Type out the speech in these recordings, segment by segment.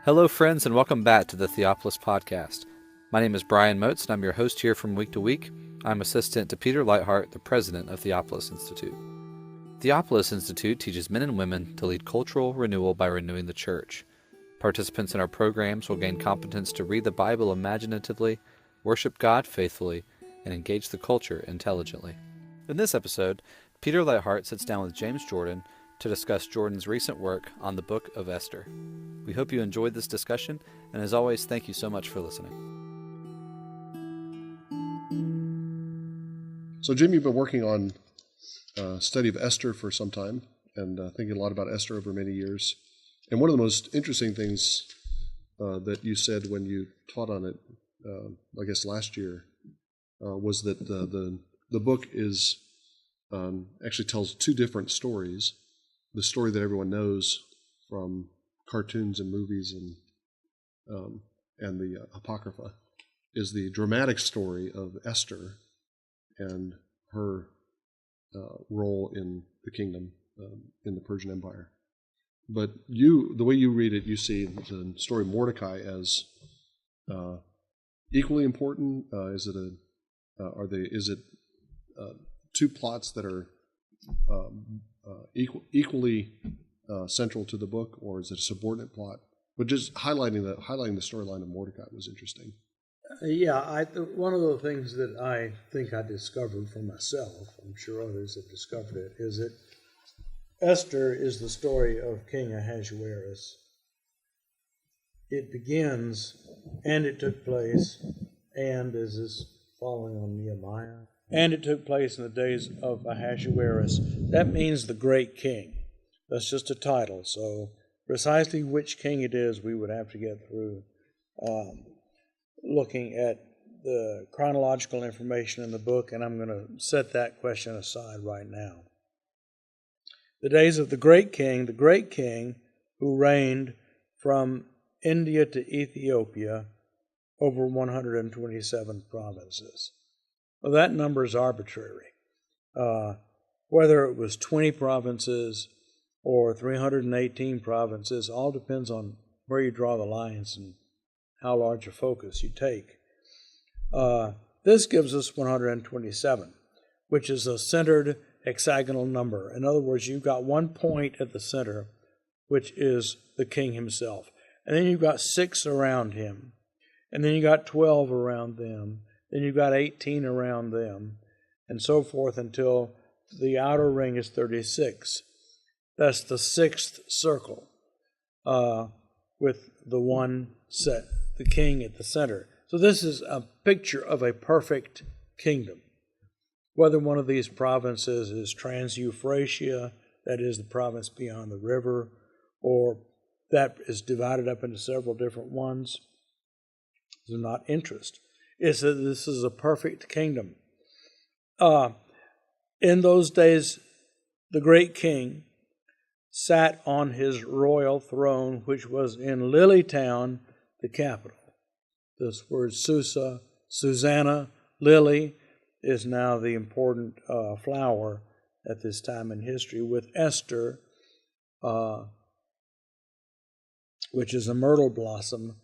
Hello, friends, and welcome back to the Theophilus Podcast. My name is Brian Motes, and I'm your host here from week to week. I'm assistant to Peter Leithart, the president of Theophilus Institute. Theophilus Institute teaches men and women to lead cultural renewal by renewing the church. Participants in our programs will gain competence to read the Bible imaginatively, worship God faithfully, and engage the culture intelligently. In this episode, Peter Leithart sits down with James Jordan to discuss Jordan's recent work on the Book of Esther. We hope you enjoyed this discussion, and as always, thank you so much for listening. So, Jim, you've been working on study of Esther for some time, and thinking a lot about Esther over many years. And one of the most interesting things that you said when you taught on it, I guess last year, was that the book is actually tells two different stories. The story that everyone knows from cartoons and movies and the Apocrypha is the dramatic story of Esther and her role in the kingdom in the Persian Empire. But the way you read it, you see the story of Mordecai as equally important. Is it two plots that are equally central to the book, or is it a subordinate plot? But just highlighting the storyline of Mordecai was interesting. One of the things that I think I discovered for myself, I'm sure others have discovered it, is that Esther is the story of King Ahasuerus. It begins, and it took place, and is following on Nehemiah, and it took place in the days of Ahasuerus. That means the great king. That's just a title. So precisely which king it is, we would have to get through looking at the chronological information in the book, and I'm going to set that question aside right now. The days of the great king who reigned from India to Ethiopia over 127 provinces. Well, that number is arbitrary. Whether it was 20 provinces or 318 provinces, all depends on where you draw the lines and how large a focus you take. This gives us 127, which is a centered hexagonal number. In other words, you've got one point at the center, which is the king himself. And then you've got 6 around him. And then you got 12 around them. Then you've got 18 around them, and so forth until the outer ring is 36. That's the 6th circle, with the one set, the king at the center. So this is a picture of a perfect kingdom. Whether one of these provinces is Trans-Euphrasia, that is the province beyond the river, or that is divided up into several different ones, is not interest. Is that this is a perfect kingdom. In those days, the great king sat on his royal throne, which was in Lilytown, the capital. This word Susanna, lily, is now the important flower at this time in history, with Esther, which is a myrtle blossom,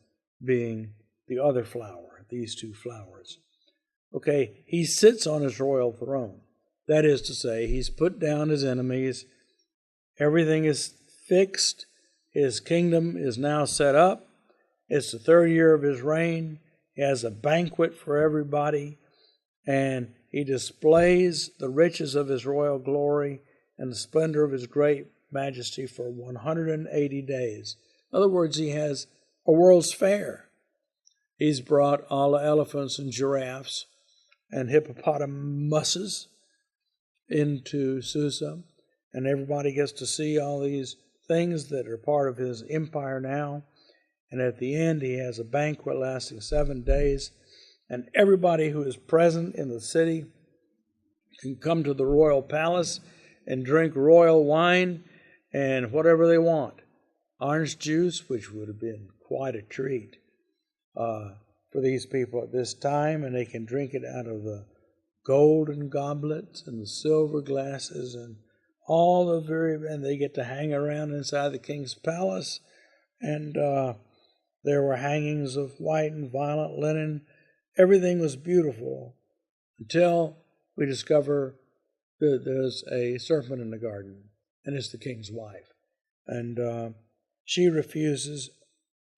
being the other flower. These two flowers. Okay, he sits on his royal throne. That is to say, he's put down his enemies. Everything is fixed. His kingdom is now set up. It's the 3rd year of his reign. He has a banquet for everybody, and he displays the riches of his royal glory and the splendor of his great majesty for 180 days. In other words, he has a world's fair. He's brought all the elephants and giraffes and hippopotamuses into Susa, and everybody gets to see all these things that are part of his empire now. And at the end, he has a banquet lasting 7 days, and everybody who is present in the city can come to the royal palace and drink royal wine and whatever they want. Orange juice, which would have been quite a treat for these people at this time, and they can drink it out of the golden goblets and the silver glasses and all the and they get to hang around inside the king's palace, and there were hangings of white and violet linen. Everything was beautiful until we discover that there's a serpent in the garden, and it's the king's wife. And she refuses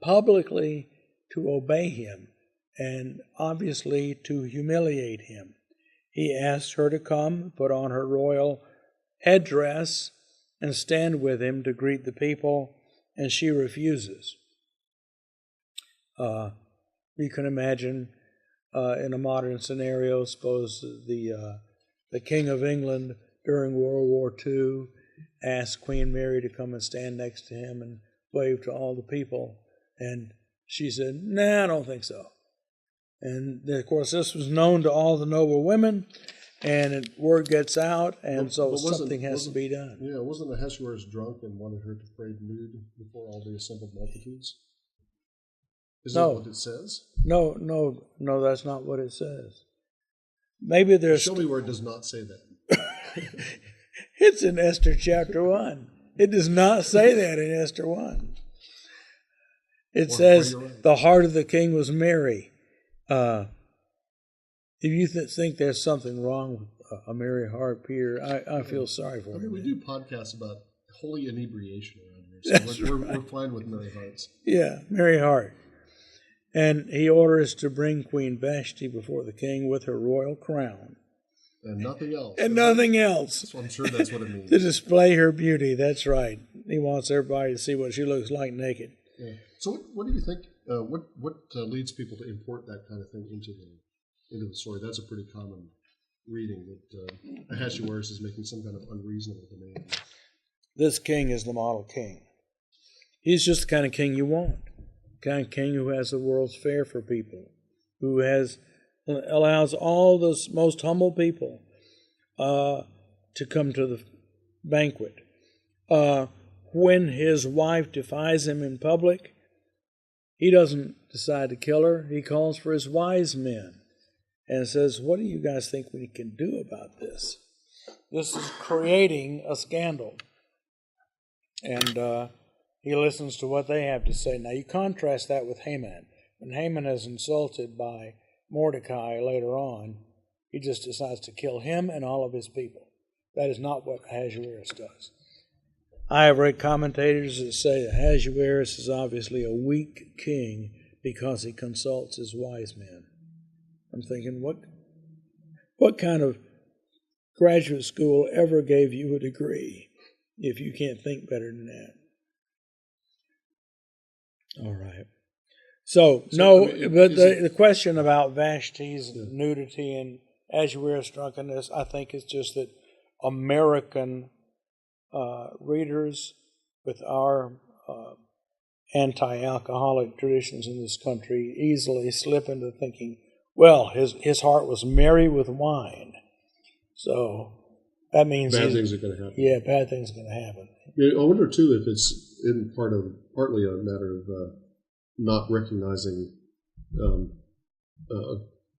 publicly to obey him and obviously to humiliate him. He asks her to come, put on her royal headdress, and stand with him to greet the people, and she refuses. You can imagine in a modern scenario, suppose the King of England during World War II asked Queen Mary to come and stand next to him and wave to all the people, and she said, "Nah, I don't think so." And of course, this was known to all the noble women, and word gets out, and so something has to be done. Yeah, wasn't Ahasuerus drunk and wanted her to parade nude before all the assembled multitudes? Is that what it says? No, that's not what it says. Maybe there's... Show me where it does not say that. It's in Esther chapter 1. It does not say that in Esther 1. It says, the heart of the king was merry. If you think there's something wrong with a merry heart, Peter, I feel sorry for you. We do podcasts about holy inebriation around here, so we're fine with merry hearts. Yeah, merry heart. And he orders to bring Queen Vashti before the king with her royal crown. And nothing else. And nothing else. So I'm sure that's what it means. To display her beauty, that's right. He wants everybody to see what she looks like naked. Yeah. So what do you think, what leads people to import that kind of thing into the story? That's a pretty common reading, that Ahasuerus is making some kind of unreasonable demand. This king is the model king. He's just the kind of king you want. The kind of king who has the world's fair for people, who allows all the most humble people to come to the banquet. When his wife defies him in public, he doesn't decide to kill her. He calls for his wise men and says, "What do you guys think we can do about this? This is creating a scandal." And he listens to what they have to say. Now you contrast that with Haman. When Haman is insulted by Mordecai later on, he just decides to kill him and all of his people. That is not what Ahasuerus does. I have read commentators that say Ahasuerus is obviously a weak king because he consults his wise men. I'm thinking, what kind of graduate school ever gave you a degree if you can't think better than that? All right. So the question about Vashti's nudity and Ahasuerus' drunkenness, I think it's just that American readers with our anti-alcoholic traditions in this country easily slip into thinking, well, his heart was merry with wine. So that means bad things are going to happen. Yeah, bad things are going to happen. I wonder, too, if it's partly a matter of not recognizing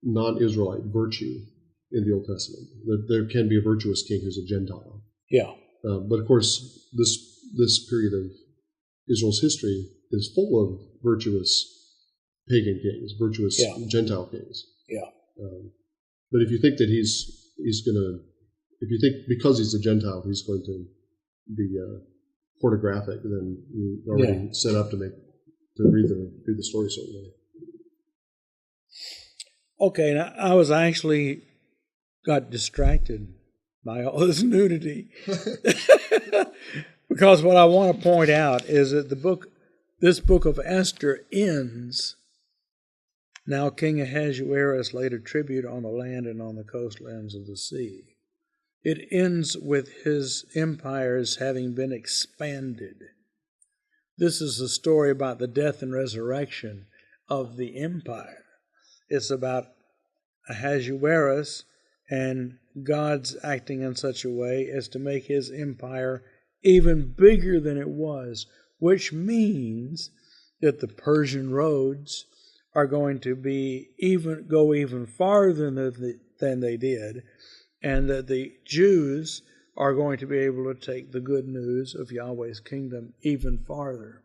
non-Israelite virtue in the Old Testament. That there can be a virtuous king who's a Gentile. Yeah. But of course, this period of Israel's history is full of virtuous pagan kings, virtuous Gentile kings. Yeah. But if you think that if you think because he's a Gentile, he's going to be pornographic, then you're already set up to read the story certain way. Okay, now I was actually got distracted by all this nudity. Because what I want to point out is that this book of Esther ends. Now King Ahasuerus laid a tribute on the land and on the coastlands of the sea. It ends with his empires having been expanded. This is a story about the death and resurrection of the empire. It's about Ahasuerus and God's acting in such a way as to make his empire even bigger than it was, which means that the Persian roads are going to go even farther than they did, and that the Jews are going to be able to take the good news of Yahweh's kingdom even farther.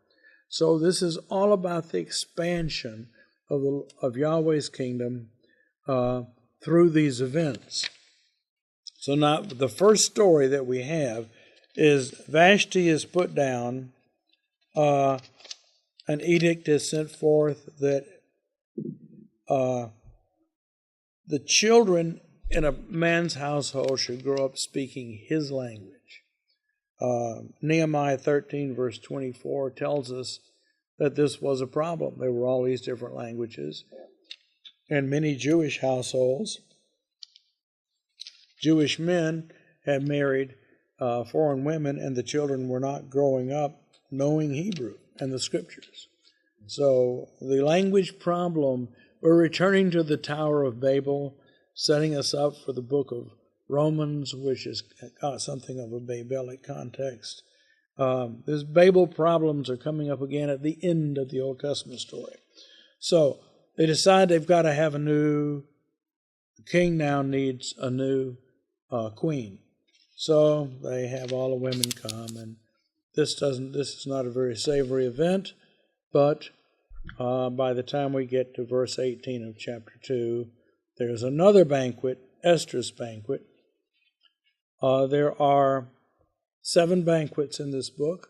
So this is all about the expansion of Yahweh's kingdom through these events. So now the first story that we have is Vashti is put down. An edict is sent forth that the children in a man's household should grow up speaking his language. Nehemiah 13 verse 24 tells us that this was a problem. There were all these different languages. And many Jewish households, Jewish men had married foreign women, and the children were not growing up knowing Hebrew and the scriptures. So the language problem, we're returning to the Tower of Babel, setting us up for the book of Romans, which has got something of a Babelic context. These Babel problems are coming up again at the end of the Old Testament story. So they decide they've got to have the king now needs a new queen. So they have all the women come, and this is not a very savory event, but by the time we get to verse 18 of chapter 2, there's another banquet, Esther's banquet. There are 7 banquets in this book.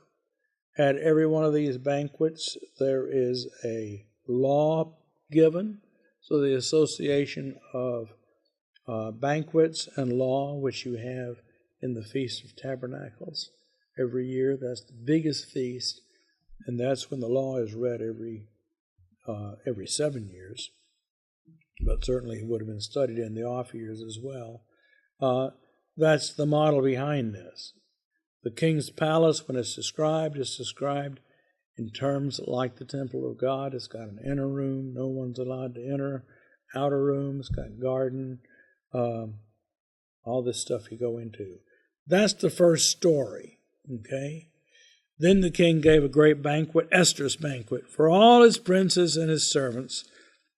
At every one of these banquets, there is a law given. So the association of banquets and law, which you have in the Feast of Tabernacles every year, that's the biggest feast, and that's when the law is read every 7 years. But certainly it would have been studied in the off years as well. That's the model behind this. The king's palace, when it's described, is described in terms like the temple of God. It's got an inner room, no one's allowed to enter. Outer room, it's got garden, all this stuff you go into. That's the first story, okay? Then the king gave a great banquet, Esther's banquet, for all his princes and his servants.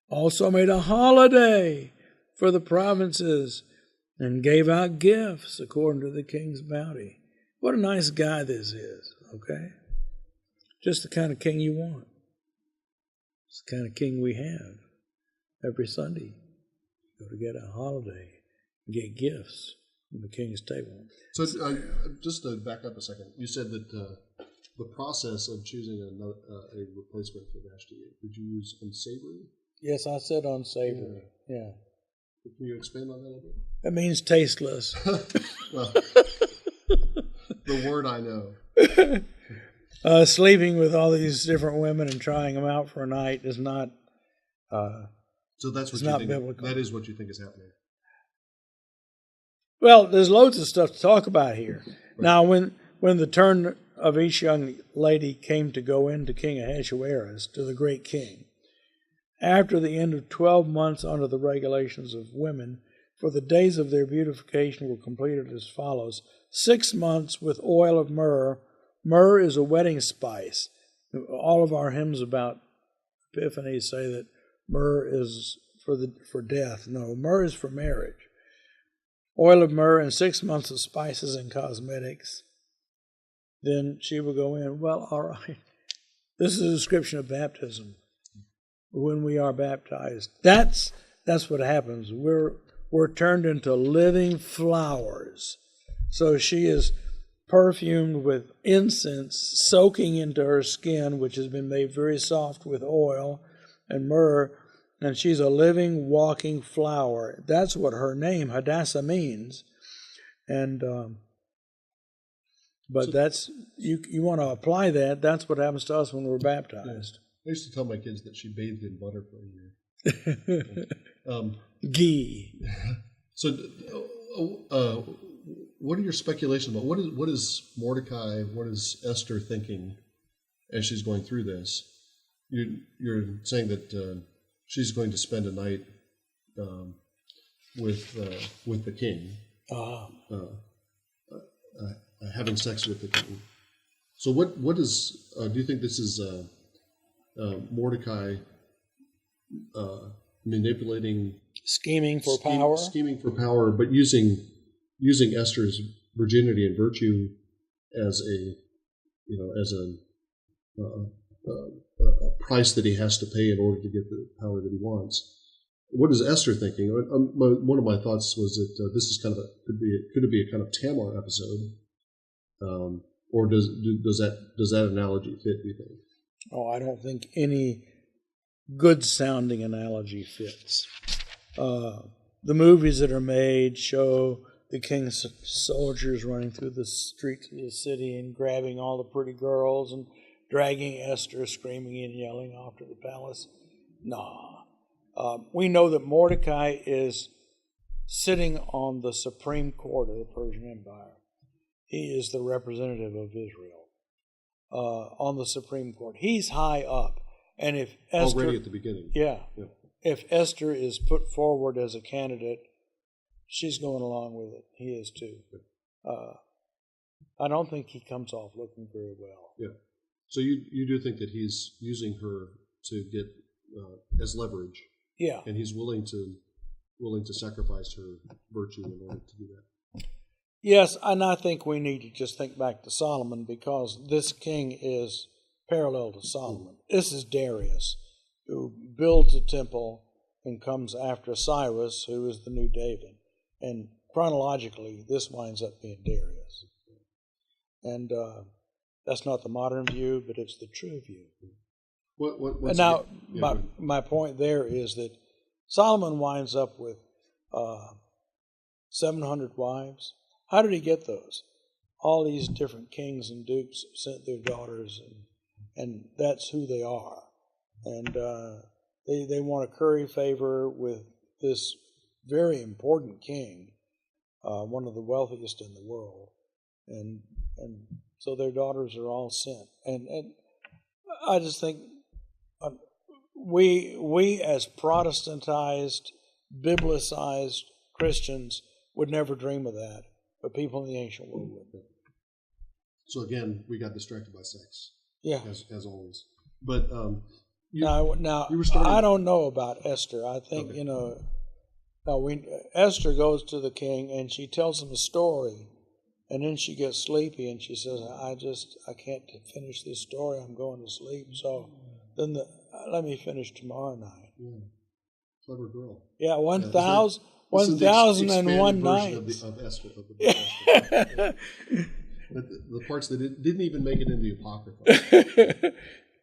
Also made a holiday for the provinces and gave out gifts according to the king's bounty. What a nice guy this is, okay? Just the kind of king you want. It's the kind of king we have every Sunday. Go to get a holiday and get gifts from the king's table. So just to back up a second, you said that the process of choosing a replacement for Vashti, did you use unsavory? Yes, I said unsavory. Yeah. Can you expand on that a little bit? That means tasteless. Well, the word I know. Sleeping with all these different women and trying them out for a night is not. So that's what it's you not think. biblical. That is what you think is happening. Well, there's loads of stuff to talk about here. Right. Now, when the turn of each young lady came to go in to King Ahasuerus, to the great king, after the end of 12 months under the regulations of women, for the days of their beautification were completed as follows: 6 months with oil of myrrh. Myrrh is a wedding spice. All of our hymns about Epiphany say that myrrh is for death. No, myrrh is for marriage. Oil of myrrh and 6 months of spices and cosmetics. Then she will go in. Well, all right. This is a description of baptism. When we are baptized, that's what happens. We're turned into living flowers. So she is perfumed with incense, soaking into her skin, which has been made very soft with oil and myrrh, and she's a living, walking flower. That's what her name, Hadassah, means. And but that's you want to apply that. That's what happens to us when we're baptized. I used to tell my kids that she bathed in butter for a year. Ghee. So, what are your speculations about what is Mordecai? What is Esther thinking as she's going through this? You're saying that she's going to spend a night with the king, having sex with the king. So what is do you think this is Mordecai manipulating, scheming for power, but using Esther's virginity and virtue as a price that he has to pay in order to get the power that he wants? What is Esther thinking? One of my thoughts was that this is kind of could it be a kind of Tamar episode, or does that analogy fit? Do you think? Oh, I don't think any good sounding analogy fits. The movies that are made show the king's soldiers running through the streets of the city and grabbing all the pretty girls and dragging Esther, screaming and yelling off to the palace. Nah. We know that Mordecai is sitting on the Supreme Court of the Persian Empire. He is the representative of Israel on the Supreme Court. He's high up. And if Esther, already at the beginning. Yeah. If Esther is put forward as a candidate, she's going along with it. He is too. I don't think he comes off looking very well. Yeah. So you do think that he's using her to get as leverage? Yeah. And he's willing to sacrifice her virtue in order to do that. Yes, and I think we need to just think back to Solomon, because this king is parallel to Solomon. This is Darius, who builds a temple and comes after Cyrus, who is the new David. And chronologically, this winds up being Darius. And that's not the modern view, but it's the true view. And now, my point there is that Solomon winds up with 700 wives. How did he get those? All these different kings and dukes sent their daughters, and that's who they are. And they want to curry favor with this very important king, one of the wealthiest in the world. And so their daughters are all sent. And I just think we as Protestantized, biblicized Christians would never dream of that, but people in the ancient world would. So again, we got distracted by sex. Yeah, as always. But now I don't know about Esther. I think Esther goes to the king and she tells him a story, and then she gets sleepy and she says, "I can't finish this story. I'm going to sleep." So then let me finish tomorrow night. Yeah. Clever girl. Yeah, 1,001 nights. Of Esther. Of the book of Esther. The parts that didn't even make it into the Apocrypha.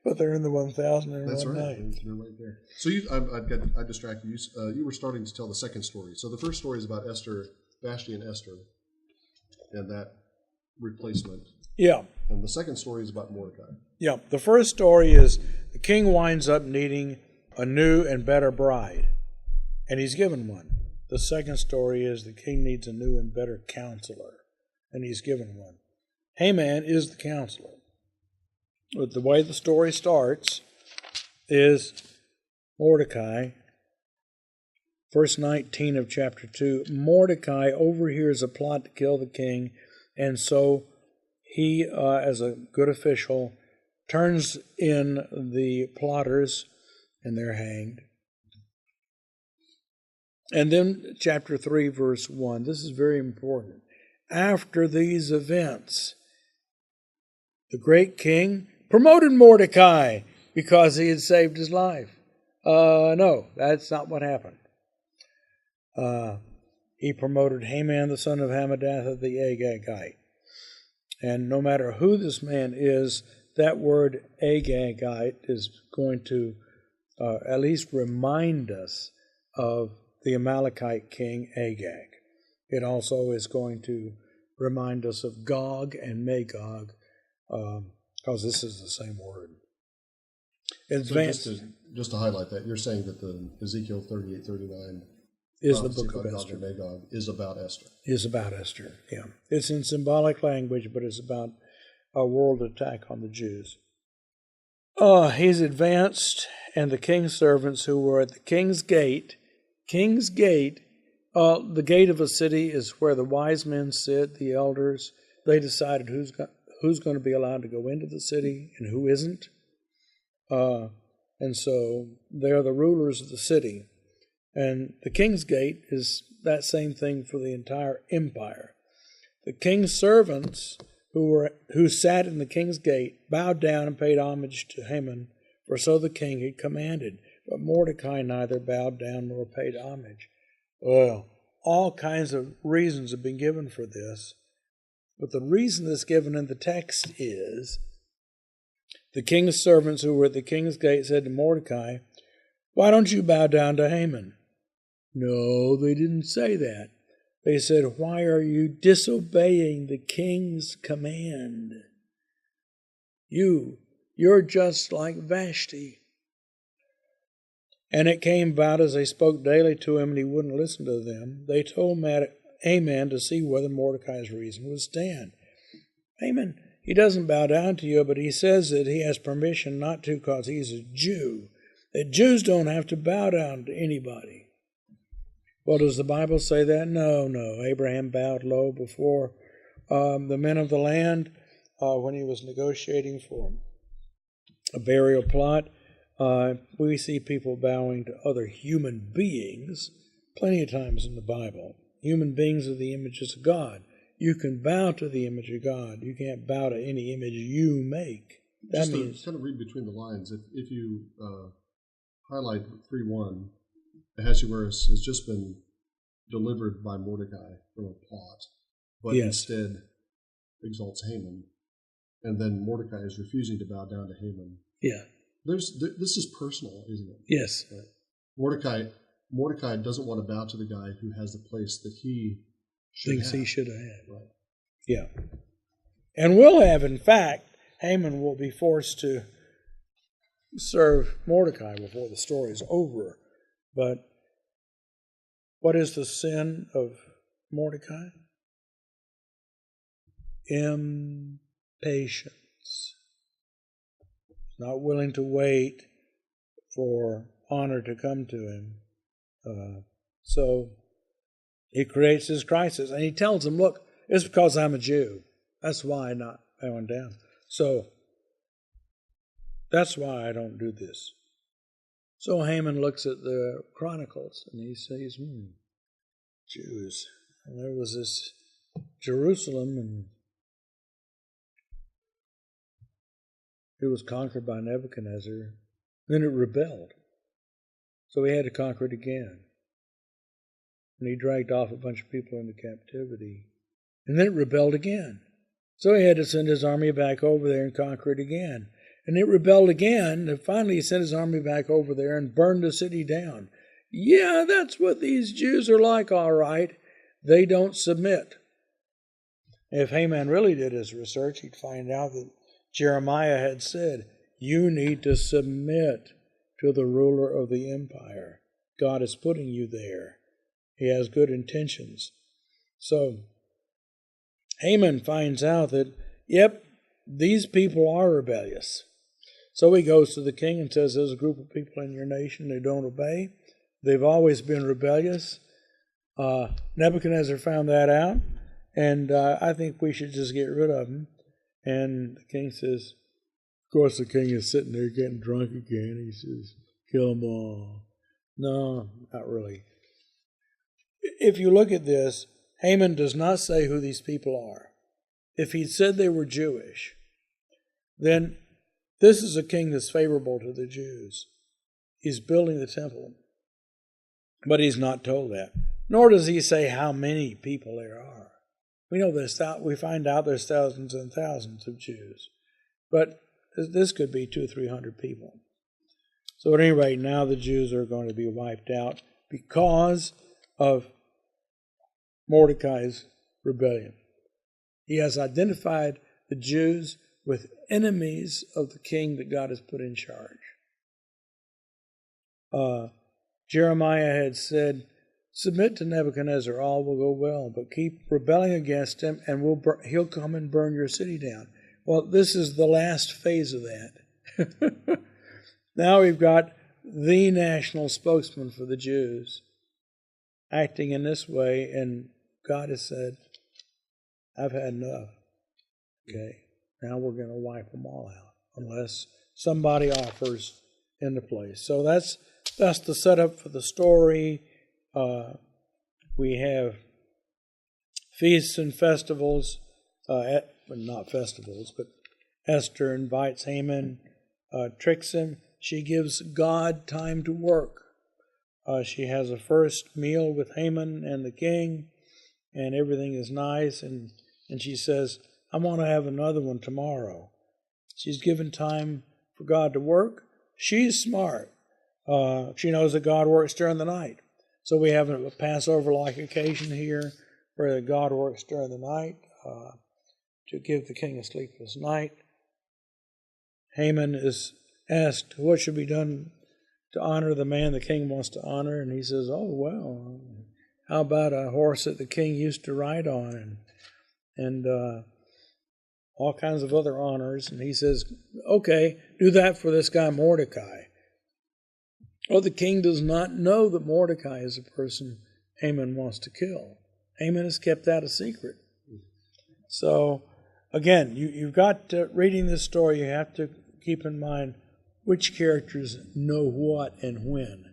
But they're in the 1,001 That's right. nights. They're right there. So I distracted you. You were starting to tell the second story. So the first story is about Esther, Vashti and Esther, and that replacement. Yeah. And the second story is about Mordecai. Yeah. The first story is the king winds up needing a new and better bride, and he's given one. The second story is the king needs a new and better counselor, and he's given one. Haman is the counselor. But the way the story starts is Mordecai, verse 19 of chapter 2. Mordecai overhears a plot to kill the king, and so he, as a good official, turns in the plotters, and they're hanged. And then chapter 3, verse 1. This is very important. After these events, the great king promoted Mordecai because he had saved his life. No, that's not what happened. He promoted Haman, the son of Hammedatha, the Agagite. And no matter who this man is, that word Agagite is going to at least remind us of the Amalekite king Agag. It also is going to remind us of Gog and Magog, because this is the same word. Just to highlight that, you're saying that the Ezekiel 38:39 is the book of Gog Esther. and Magog is about Esther. Is about Esther, yeah. It's in symbolic language, but it's about a world attack on the Jews. He's advanced, and the king's servants who were at the king's gate The gate of a city is where the wise men sit, the elders. They decided who's going to be allowed to go into the city and who isn't. And so they're the rulers of the city. And the king's gate is that same thing for the entire empire. The king's servants who sat in the king's gate bowed down and paid homage to Haman, for so the king had commanded. But Mordecai neither bowed down nor paid homage. Well, all kinds of reasons have been given for this. But the reason that's given in the text is the king's servants who were at the king's gate said to Mordecai, "Why don't you bow down to Haman?" No, they didn't say that. They said, "Why are you disobeying the king's command? You're just like Vashti." And it came about as they spoke daily to him and he wouldn't listen to them, they told Haman to see whether Mordecai's reason would stand. Haman, he doesn't bow down to you, but he says that he has permission not to because he's a Jew. That Jews don't have to bow down to anybody. Well, does the Bible say that? No. Abraham bowed low before the men of the land when he was negotiating for a burial plot. We see people bowing to other human beings plenty of times in the Bible. Human beings are the images of God. You can bow to the image of God. You can't bow to any image you make. That Just means, to kind of read between the lines, if you highlight 3:1, Ahasuerus has just been delivered by Mordecai from a plot, but instead exalts Haman, and then Mordecai is refusing to bow down to Haman. Yeah. This is personal, isn't it? Yes. Right? Mordecai doesn't want to bow to the guy who has the place that he Thinks he should have had. Right. Yeah. And will have, in fact, Haman will be forced to serve Mordecai before the story is over. But what is the sin of Mordecai? Impatience. Not willing to wait for honor to come to him. So he creates his crisis. And he tells him, look, it's because I'm a Jew. That's why I'm not bowing down. So that's why I don't do this. So Haman looks at the Chronicles and he says, Jews. And there was this Jerusalem, and it was conquered by Nebuchadnezzar. Then it rebelled. So he had to conquer it again. And he dragged off a bunch of people into captivity. And then it rebelled again. So he had to send his army back over there and conquer it again. And it rebelled again, and finally he sent his army back over there and burned the city down. Yeah, that's what these Jews are like, all right. They don't submit. If Haman really did his research, he'd find out that Jeremiah had said, you need to submit to the ruler of the empire. God is putting you there. He has good intentions. So Haman finds out that, yep, these people are rebellious. So he goes to the king and says, there's a group of people in your nation who don't obey. They've always been rebellious. Nebuchadnezzar found that out, and I think we should just get rid of them. And the king says, of course the king is sitting there getting drunk again. He says, kill them all. No, not really. If you look at this, Haman does not say who these people are. If he'd said they were Jewish, then this is a king that's favorable to the Jews. He's building the temple. But he's not told that. Nor does he say how many people there are. We know we find out there's thousands and thousands of Jews. But this could be 200 or 300 people. So at any rate, now the Jews are going to be wiped out because of Mordecai's rebellion. He has identified the Jews with enemies of the king that God has put in charge. Jeremiah had said, submit to Nebuchadnezzar, all will go well, but keep rebelling against him and he'll come and burn your city down. Well, this is the last phase of that. Now we've got the national spokesman for the Jews. acting in this way, and God has said, I've had enough. Okay, now we're going to wipe them all out unless somebody offers in the place. So that's the setup for the story. We have feasts and festivals, not festivals, but Esther invites Haman, tricks him. She gives God time to work. She has a first meal with Haman and the king, and everything is nice, and she says, I want to have another one tomorrow. She's given time for God to work. She's smart. She knows that God works during the night. So we have a Passover-like occasion here where God works during the night to give the king a sleepless night. Haman is asked, what should be done to honor the man the king wants to honor? And he says, oh, well, how about a horse that the king used to ride on and all kinds of other honors? And he says, okay, do that for this guy Mordecai. Well, the king does not know that Mordecai is the person Haman wants to kill. Haman has kept that a secret. So, again, you've got to, reading this story, you have to keep in mind which characters know what and when.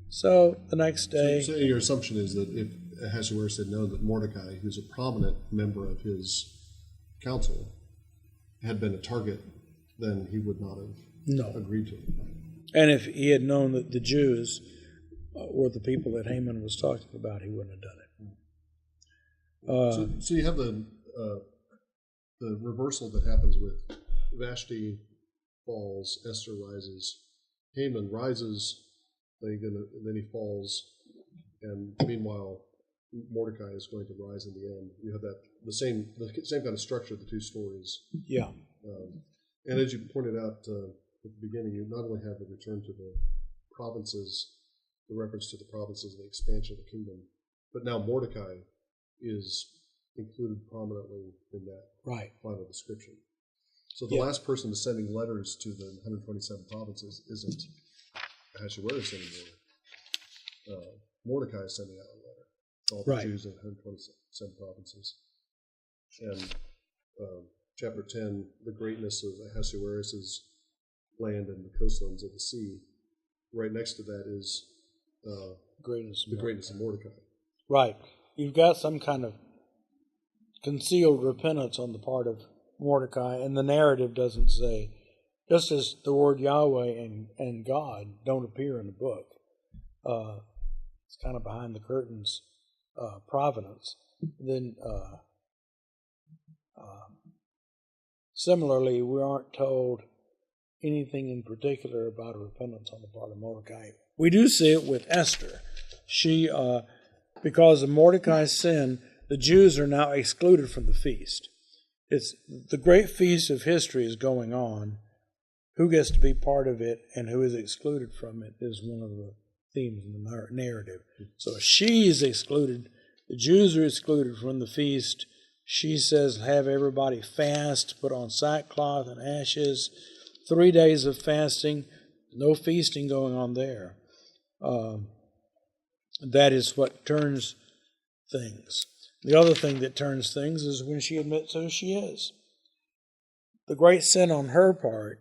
So the next day... So your assumption is that if Ahasuerus had known that Mordecai, who's a prominent member of his council, had been a target, then he would not have agreed to it. And if he had known that the Jews were the people that Haman was talking about, he wouldn't have done it. So you have the reversal that happens with Vashti falls, Esther rises, Haman rises, then he falls, and meanwhile Mordecai is going to rise in the end. You have the same kind of structure of the two stories. Yeah. And as you pointed out at the beginning, you not only have the return to the provinces, the reference to the provinces, the expansion of the kingdom, but now Mordecai is included prominently in that final description. So the last person is sending letters to the 127 provinces isn't Ahasuerus anymore. Mordecai is sending out a letter to all the Jews in 127 provinces. And chapter 10, the greatness of Ahasuerus' land and the coastlands of the sea. Right next to that is the greatness of Mordecai. Right. You've got some kind of concealed repentance on the part of Mordecai, and the narrative doesn't say, just as the word Yahweh and God don't appear in the book. It's kind of behind the curtains providence. Then similarly, we aren't told anything in particular about a repentance on the part of Mordecai. We do see it with Esther. She, because of Mordecai's sin, the Jews are now excluded from the feast. It's the great feast of history is going on. Who gets to be part of it and who is excluded from it is one of the themes in the narrative. So she's excluded. The Jews are excluded from the feast. She says, have everybody fast, put on sackcloth and ashes. 3 days of fasting, no feasting going on there. That is what turns things. The other thing that turns things is when she admits who she is. The great sin on her part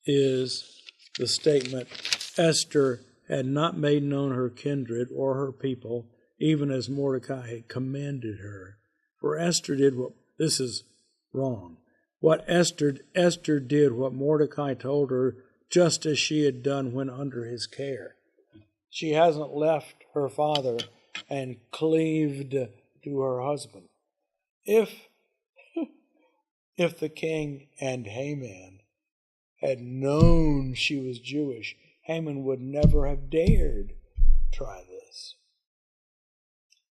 is the statement, Esther had not made known her kindred or her people, even as Mordecai had commanded her. For Esther did this is wrong. What Esther did what Mordecai told her, just as she had done when under his care. She hasn't left her father and cleaved to her husband. If the king and Haman had known she was Jewish, Haman would never have dared try this.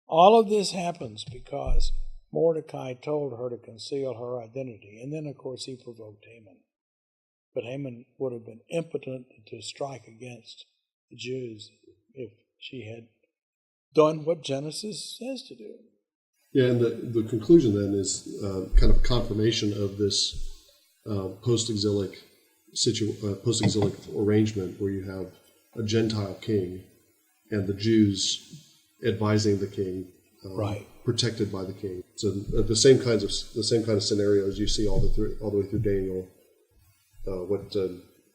All of this happens because Mordecai told her to conceal her identity, and then, of course, he provoked Haman. But Haman would have been impotent to strike against the Jews if she had done what Genesis says to do. Yeah, and the conclusion then is kind of a confirmation of this post-exilic arrangement where you have a Gentile king and the Jews advising the king, Right. protected by the king. So the same kind of scenarios you see all the way through Daniel, what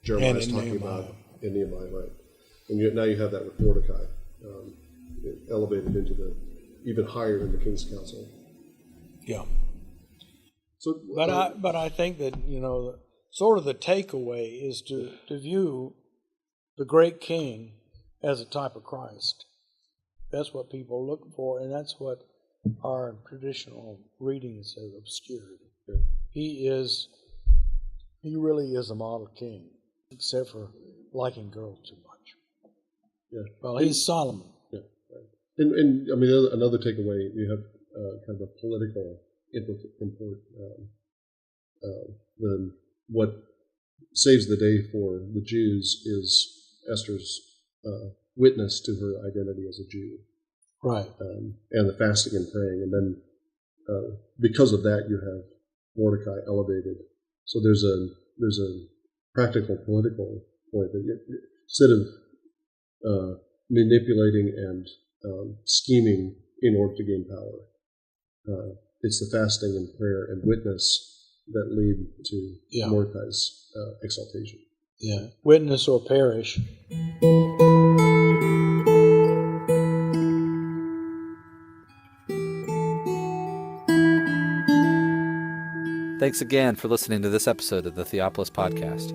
Jeremiah is talking about in Nehemiah, right? And now you have that with Mordecai, elevated into the even higher in the king's council. Yeah. So, But I think that, sort of the takeaway is to view the great king as a type of Christ. That's what people look for, and that's what our traditional readings have obscured. Yeah. He really is a model king, except for liking girls too much. Yeah. Well, he's Solomon. Yeah. Right. And I mean, another takeaway, you have kind of a political import. What saves the day for the Jews is Esther's witness to her identity as a Jew. Right. And the fasting and praying. And then because of that, you have Mordecai elevated. So there's a practical political point that instead of manipulating and scheming in order to gain power, it's the fasting and prayer and witness that lead to Mordecai's exaltation. Yeah. Witness or perish. Thanks again for listening to this episode of the Theopolis Podcast.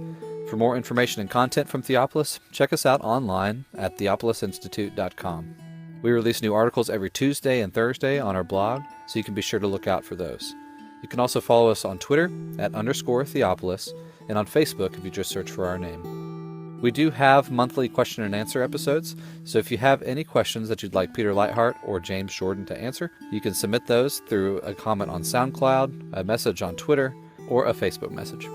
For more information and content from Theopolis, check us out online at theopolisinstitute.com. We release new articles every Tuesday and Thursday on our blog, so you can be sure to look out for those. You can also follow us on Twitter @_Theopolis and on Facebook if you just search for our name. We do have monthly question and answer episodes, so if you have any questions that you'd like Peter Leithart or James Jordan to answer, you can submit those through a comment on SoundCloud, a message on Twitter, or a Facebook message.